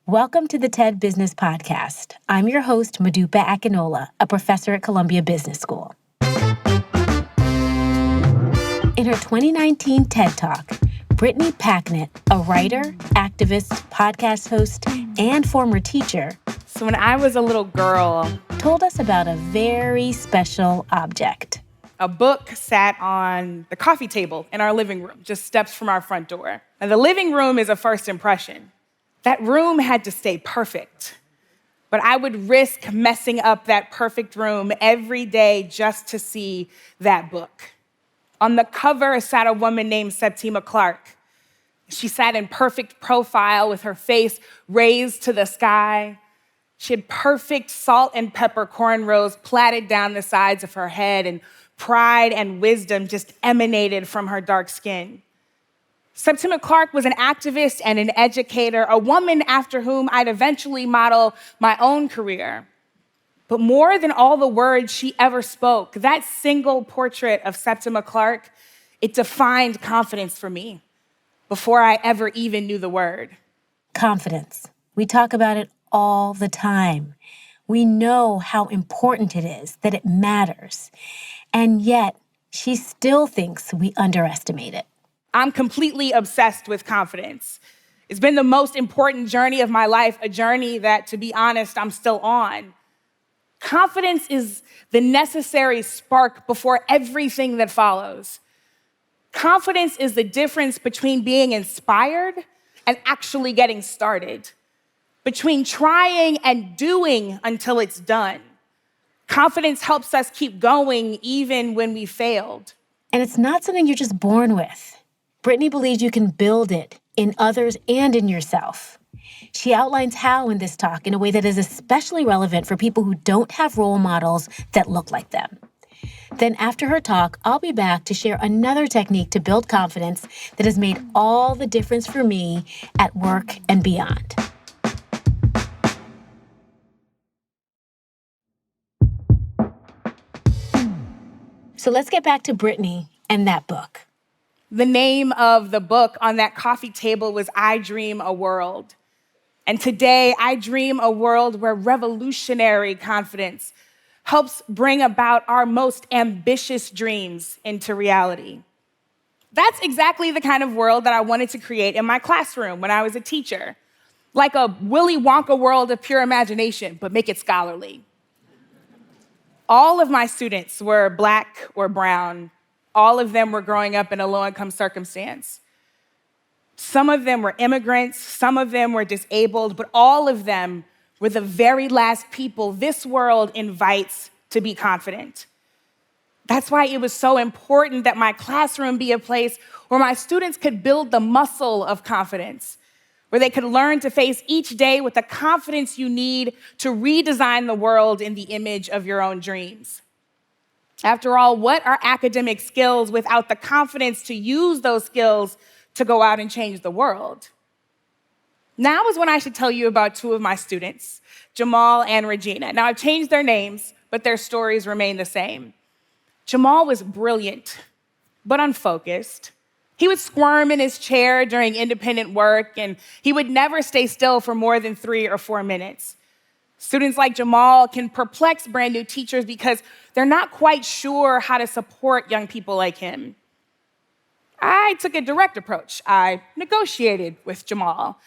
Welcome to the TED Business Podcast. I'm your host, Modupe, a professor at Columbia Business School. In her 2019 TED Talk, Brittany Packnett, a writer, activist, podcast host, and former teacher, So when I was a little girl, told us about a very special object. a book sat on the coffee table in our living room, just steps from our front door. And the living room is a first impression. That room had to stay perfect. But I would risk messing up that perfect room every day just to see that book. On the cover sat a woman named Septima Clark. She sat in perfect profile with her face raised to the sky. She had perfect salt and pepper cornrows plaited down the sides of her head, and pride and wisdom just emanated from her dark skin. Septima Clark was an activist and an educator, a woman after whom I'd eventually model my own career. But more than all the words she ever spoke, that single portrait of Septima Clark, it defined confidence for me before I ever even knew the word. Confidence. We talk about it all the time. We know how important it is, that it matters. And yet, she still thinks we underestimate it. I'm completely obsessed with confidence. It's been the most important journey of my life, a journey that, to be honest, I'm still on. Confidence is the necessary spark before everything that follows. Confidence is the difference between being inspired and actually getting started, between trying and doing until it's done. Confidence helps us keep going even when we failed. And it's not something you're just born with. Brittany believes you can build it in others and in yourself. She outlines how in this talk in a way that is especially relevant for people who don't have role models that look like them. Then after her talk, I'll be back to share another technique to build confidence that has made all the difference for me at work and beyond. So let's get back to Brittany and that book. The name of the book on that coffee table was I Dream a World. And today, I dream a world where revolutionary confidence helps bring about our most ambitious dreams into reality. That's exactly the kind of world that I wanted to create in my classroom when I was a teacher. Like a Willy Wonka world of pure imagination, but make it scholarly. All of my students were Black or brown. All of them were growing up in a low-income circumstance. Some of them were immigrants, some of them were disabled, but all of them were the very last people this world invites to be confident. That's why it was so important that my classroom be a place where my students could build the muscle of confidence, where they could learn to face each day with the confidence you need to redesign the world in the image of your own dreams. After all, what are academic skills without the confidence to use those skills to go out and change the world? Now is when I should tell you about two of my students, Jamal and Regina. Now, I've changed their names, but their stories remain the same. Jamal was brilliant, but unfocused. He would squirm in his chair during independent work, and he would never stay still for more than 3 or 4 minutes. Students like Jamal can perplex brand new teachers because they're not quite sure how to support young people like him. I took a direct approach. I negotiated with Jamal.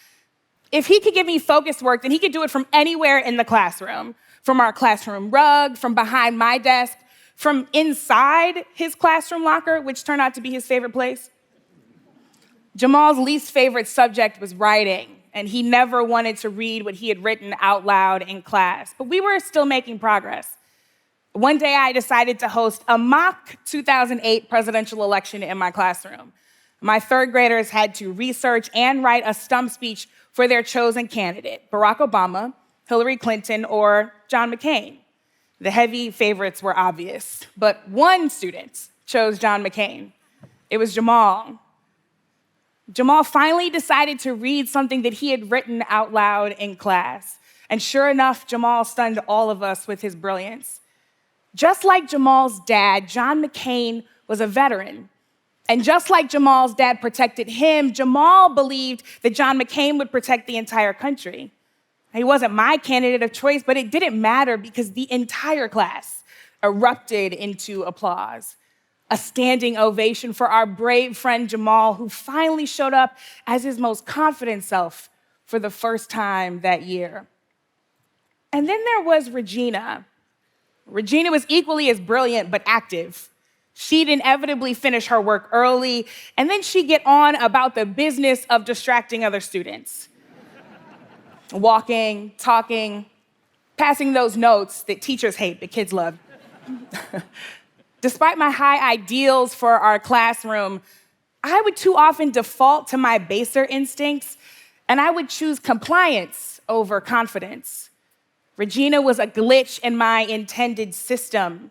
If he could give me focused work, then he could do it from anywhere in the classroom, from our classroom rug, from behind my desk, from inside his classroom locker, which turned out to be his favorite place. Jamal's least favorite subject was writing, and he never wanted to read what he had written out loud in class. But we were still making progress. One day, I decided to host a mock 2008 presidential election in my classroom. My third graders had to research and write a stump speech for their chosen candidate, Barack Obama, Hillary Clinton, or John McCain. The heavy favorites were obvious, but one student chose John McCain. It was Jamal. Jamal finally decided to read something that he had written out loud in class. And sure enough, Jamal stunned all of us with his brilliance. Just like Jamal's dad, John McCain was a veteran. And just like Jamal's dad protected him, Jamal believed that John McCain would protect the entire country. He wasn't my candidate of choice, but it didn't matter because the entire class erupted into applause. A standing ovation for our brave friend Jamal, who finally showed up as his most confident self for the first time that year. And then there was Regina. Regina was equally as brilliant, but active. She'd inevitably finish her work early, and then she'd get on about the business of distracting other students. Walking, talking, passing those notes that teachers hate but kids love. Despite my high ideals for our classroom, I would too often default to my baser instincts, and I would choose compliance over confidence. Regina was a glitch in my intended system.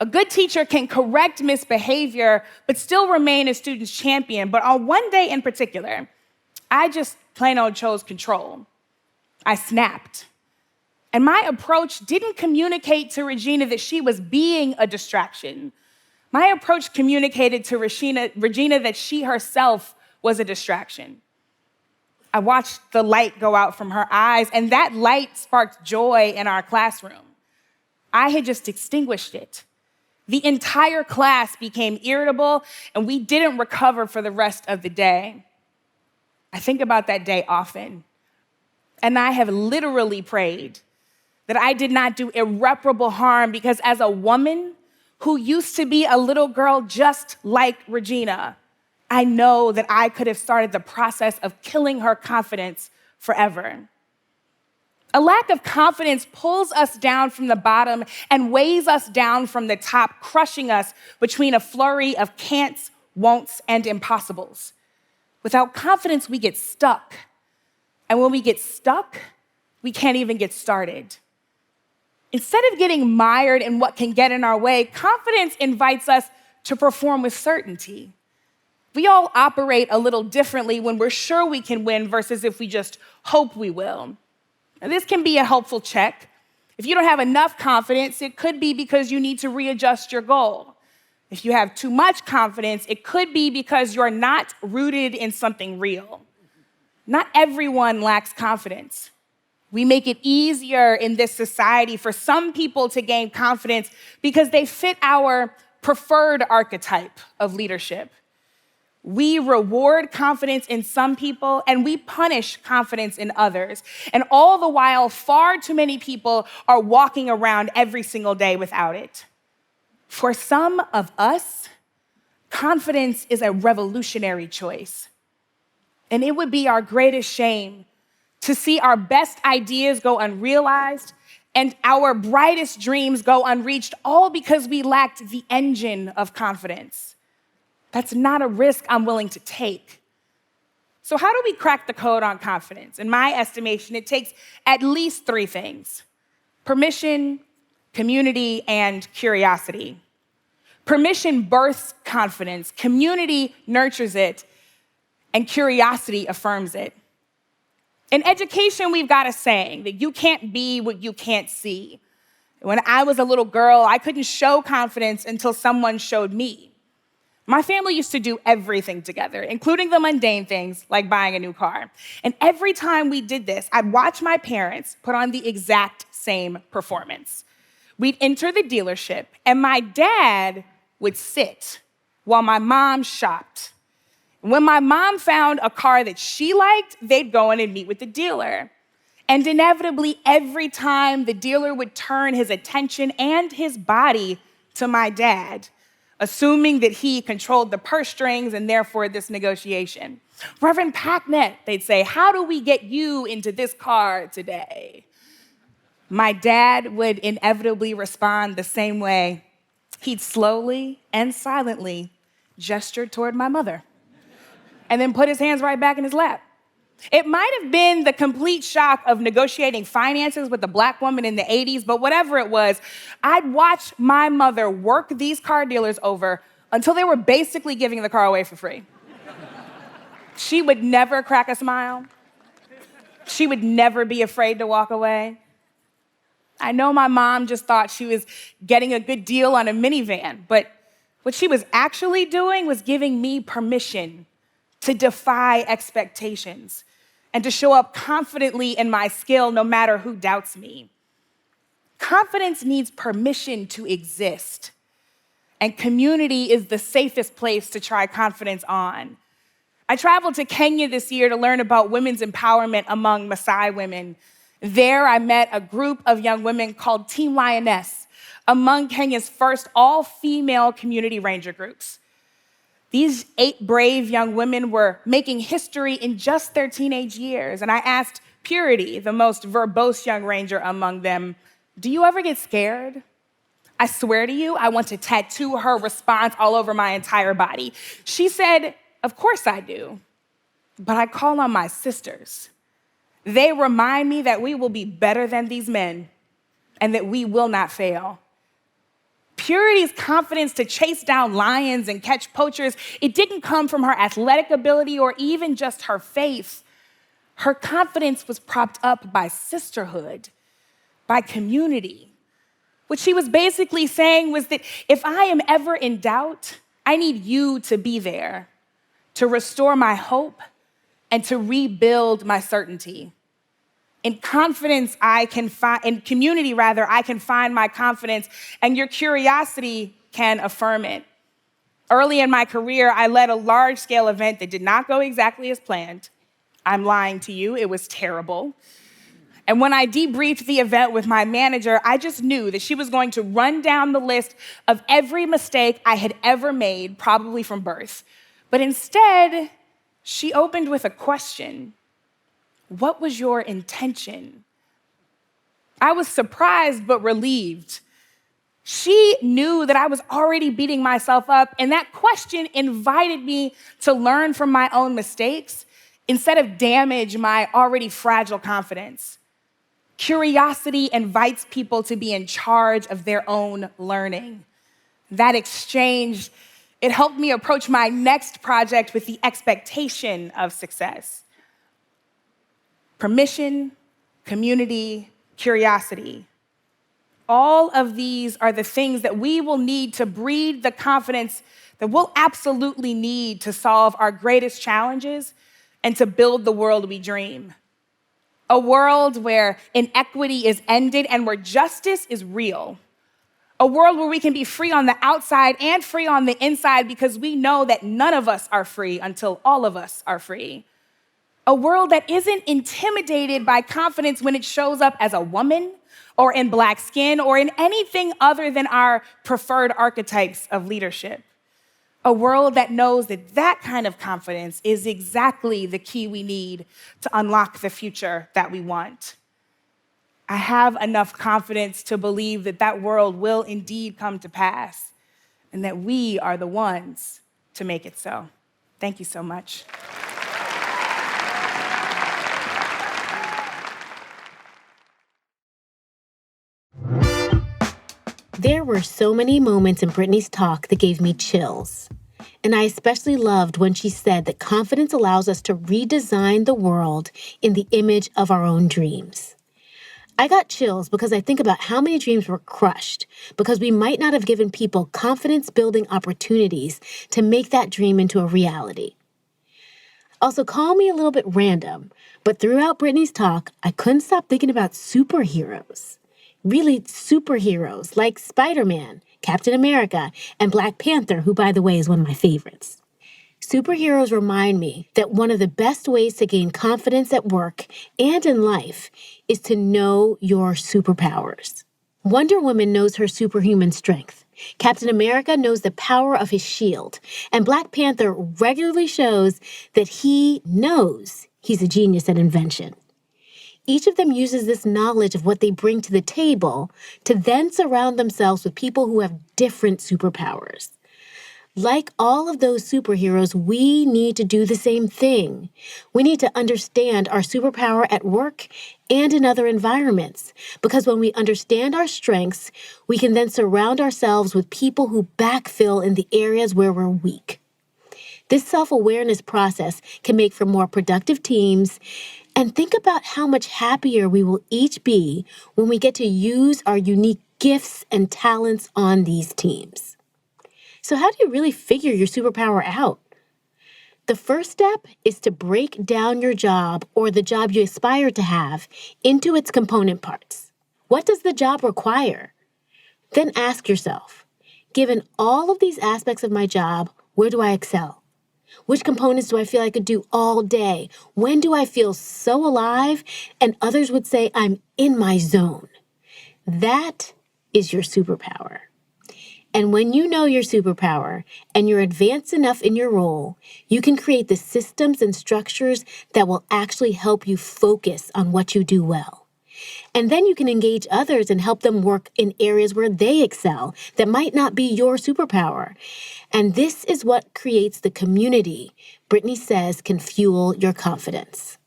A good teacher can correct misbehavior, but still remain a student's champion. But on one day in particular, I just plain old chose control. I snapped. And my approach didn't communicate to Regina that she was being a distraction. My approach communicated to Regina that she herself was a distraction. I watched the light go out from her eyes, and that light sparked joy in our classroom. I had just extinguished it. The entire class became irritable, and we didn't recover for the rest of the day. I think about that day often, and I have literally prayed that I did not do irreparable harm, because as a woman who used to be a little girl just like Regina, I know that I could have started the process of killing her confidence forever. A lack of confidence pulls us down from the bottom and weighs us down from the top, crushing us between a flurry of can'ts, won'ts, and impossibles. Without confidence, we get stuck. And when we get stuck, we can't even get started. Instead of getting mired in what can get in our way, confidence invites us to perform with certainty. We all operate a little differently when we're sure we can win versus if we just hope we will. Now, this can be a helpful check. If you don't have enough confidence, it could be because you need to readjust your goal. If you have too much confidence, it could be because you're not rooted in something real. Not everyone lacks confidence. We make it easier in this society for some people to gain confidence because they fit our preferred archetype of leadership. We reward confidence in some people and we punish confidence in others. And all the while, far too many people are walking around every single day without it. For some of us, confidence is a revolutionary choice. And it would be our greatest shame to see our best ideas go unrealized and our brightest dreams go unreached, all because we lacked the engine of confidence. That's not a risk I'm willing to take. So how do we crack the code on confidence? In my estimation, it takes at least three things: permission, community, and curiosity. Permission births confidence, community nurtures it, and curiosity affirms it. In education, we've got a saying that you can't be what you can't see. When I was a little girl, I couldn't show confidence until someone showed me. My family used to do everything together, including the mundane things like buying a new car. And every time we did this, I'd watch my parents put on the exact same performance. We'd enter the dealership, and my dad would sit while my mom shopped. When my mom found a car that she liked, they'd go in and meet with the dealer. And inevitably, every time the dealer would turn his attention and his body to my dad, assuming that he controlled the purse strings and therefore this negotiation. "Reverend Packnett," they'd say, "how do we get you into this car today?" My dad would inevitably respond the same way. He'd slowly and silently gesture toward my mother and then put his hands right back in his lap. It might have been the complete shock of negotiating finances with a Black woman in the 80s, but whatever it was, I'd watch my mother work these car dealers over until they were basically giving the car away for free. She would never crack a smile. She would never be afraid to walk away. I know my mom just thought she was getting a good deal on a minivan, but what she was actually doing was giving me permission to defy expectations. and to show up confidently in my skill no matter who doubts me. Confidence needs permission to exist, and community is the safest place to try confidence on. I traveled to Kenya this year to learn about women's empowerment among Maasai women. There, I met a group of young women called Team Lioness, among Kenya's first all-female community ranger groups. These 8 brave young women were making history in just their teenage years, and I asked Purity, the most verbose young ranger among them, "Do you ever get scared?" I swear to you, I want to tattoo her response all over my entire body. She said, "Of course I do, but I call on my sisters. They remind me that we will be better than these men and that we will not fail." Purity's confidence to chase down lions and catch poachers, it didn't come from her athletic ability or even just her faith. Her confidence was propped up by sisterhood, by community. What she was basically saying was that if I am ever in doubt, I need you to be there to restore my hope and to rebuild my certainty. In confidence, in community, I can find my confidence, and your curiosity can affirm it. Early in my career, I led a large-scale event that did not go exactly as planned. I'm lying to you, it was terrible. And when I debriefed the event with my manager, I just knew that she was going to run down the list of every mistake I had ever made, probably from birth. But instead, she opened with a question. What was your intention? I was surprised but relieved. She knew that I was already beating myself up, and that question invited me to learn from my own mistakes instead of damage my already fragile confidence. Curiosity invites people to be in charge of their own learning. That exchange, it helped me approach my next project with the expectation of success. Permission, community, curiosity. All of these are the things that we will need to breed the confidence that we'll absolutely need to solve our greatest challenges and to build the world we dream. A world where inequity is ended and where justice is real. A world where we can be free on the outside and free on the inside because we know that none of us are free until all of us are free. A world that isn't intimidated by confidence when it shows up as a woman or in Black skin or in anything other than our preferred archetypes of leadership. A world that knows that that kind of confidence is exactly the key we need to unlock the future that we want. I have enough confidence to believe that that world will indeed come to pass and that we are the ones to make it so. Thank you so much. There were so many moments in Brittany's talk that gave me chills. And I especially loved when she said that confidence allows us to redesign the world in the image of our own dreams. I got chills because I think about how many dreams were crushed because we might not have given people confidence-building opportunities to make that dream into a reality. Also, call me a little bit random, but throughout Brittany's talk, I couldn't stop thinking about superheroes. Really superheroes like Spiderman, Captain America, and Black Panther, who, by the way, is one of my favorites. Superheroes remind me that one of the best ways to gain confidence at work and in life is to know your superpowers. Wonder Woman knows her superhuman strength. Captain America knows the power of his shield. And Black Panther regularly shows that he knows he's a genius at invention. Each of them uses this knowledge of what they bring to the table to then surround themselves with people who have different superpowers. Like all of those superheroes, we need to do the same thing. We need to understand our superpower at work and in other environments, because when we understand our strengths, we can then surround ourselves with people who backfill in the areas where we're weak. This self-awareness process can make for more productive teams. And think about how much happier we will each be when we get to use our unique gifts and talents on these teams. So how do you really figure your superpower out? The first step is to break down your job or the job you aspire to have into its component parts. What does the job require? Then ask yourself, given all of these aspects of my job, where do I excel? Which components do I feel I could do all day? When do I feel so alive? And others would say I'm in my zone. That is your superpower. And when you know your superpower and you're advanced enough in your role, you can create the systems and structures that will actually help you focus on what you do well. And then you can engage others and help them work in areas where they excel that might not be your superpower. And this is what creates the community Brittany says can fuel your confidence.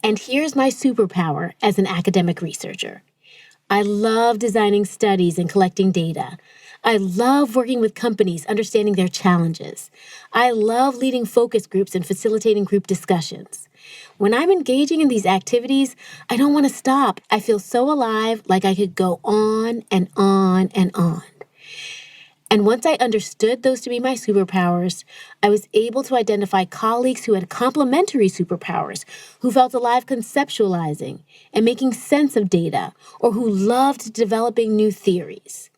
And here's my superpower as an academic researcher. I love designing studies and collecting data. I love working with companies, understanding their challenges. I love leading focus groups and facilitating group discussions. When I'm engaging in these activities, I don't want to stop. I feel so alive, like I could go on and on and on. And once I understood those to be my superpowers, I was able to identify colleagues who had complementary superpowers, who felt alive conceptualizing and making sense of data, or who loved developing new theories.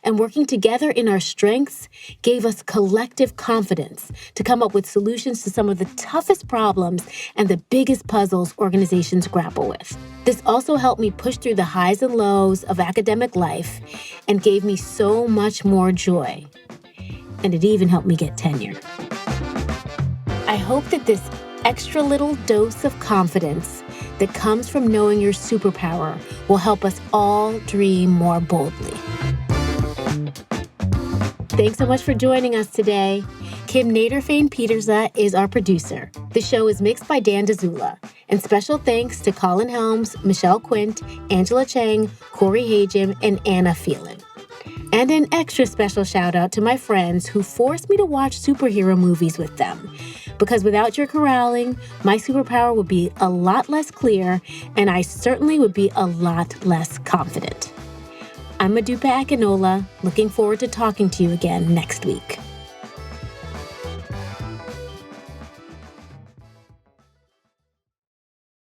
And working together in our strengths gave us collective confidence to come up with solutions to some of the toughest problems and the biggest puzzles organizations grapple with. This also helped me push through the highs and lows of academic life and gave me so much more joy. And it even helped me get tenure. I hope that this extra little dose of confidence that comes from knowing your superpower will help us all dream more boldly. Thanks so much for joining us today. Kim Naderfane-Petersa is our producer. The show is mixed by Dan Dzula. And special thanks to Colin Helms, Michelle Quint, Angela Chang, Corey Hajim, and Anna Phelan. And an extra special shout out to my friends who forced me to watch superhero movies with them. Because without your corralling, my superpower would be a lot less clear, and I certainly would be a lot less confident. I'm Modupe Akinola, looking forward to talking to you again next week.